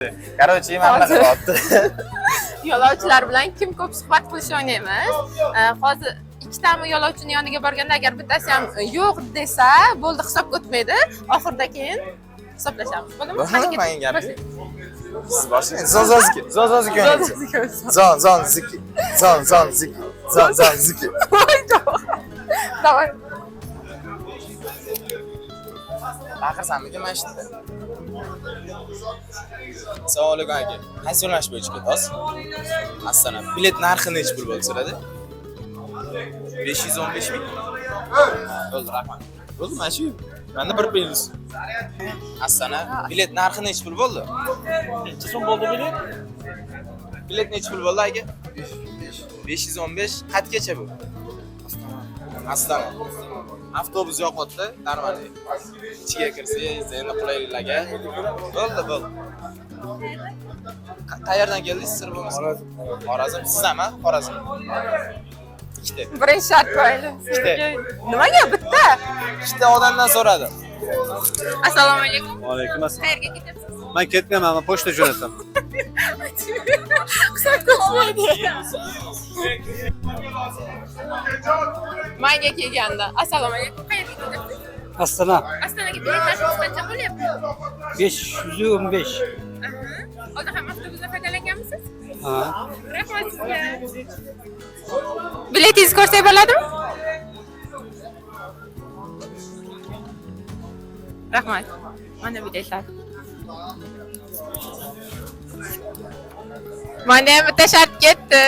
Короче, mana qilyapti. Yo'lovchilar bilan kim ko'p suhbat qilish o'ynaymiz. Hozir ikkitami yo'lovchini yoniga borganda agar bittasi ham yo'q desa, bo'ldi hisobga o'tmaydi. Oxirida keyin hisoblashamiz. Bo'ldimi? Men gapim. Siz boshlang. Zozoziki. Zozoziki o'ynaysiz. Zon ziki. Zon ziki. Zon ziki. Давай. Baqirsammikin mana shunda. Assalomu alaykum aka. Qaysi yo'nalish bo'yicha ketasiz? Assalom. Bilet narxi necha pul bo'lsa-da? 515 ming. Bo'ldi, rahmat. Bo'ldi, mana shu. Menda bir plyus. Assalom. Bilet narxi necha pul bo'ldi? Necha so'm bo'ldi bilet? Bilet necha pul bo'ldi aka? 515. Qatgacha bu? Assalom. Avtobus yo'qotdi, darmani. Ichiga kirsangiz, endi qulayliklarga. Bo'ldi. Qayerdan keldingiz, sir bo'lmasa? Xorazm. Siz ham, Xorazm. Ikkita. Birinchi shart qo'ydi. Nimaga bitta? Ikkita odamdan so'radim. Assalomu alaykum. Va alaykum assalom. Qayerga ketyapsiz? Men ketmayman, men pochta jo'nataman. Hisob ko'chmaydi. Mayga kelganda. Assalomu alaykum. Qayerga ketyapsiz? Astana Astonaga bilet narxi qancha bo'lyapti? 515. Oldin ham avtobusdan foydalanganmisiz? Ha. Rahmat sizga. Biletingizni ko'rsak bo'ladimi? Rahmat. Mana biletlar. Mana ham bitta shart ketdi.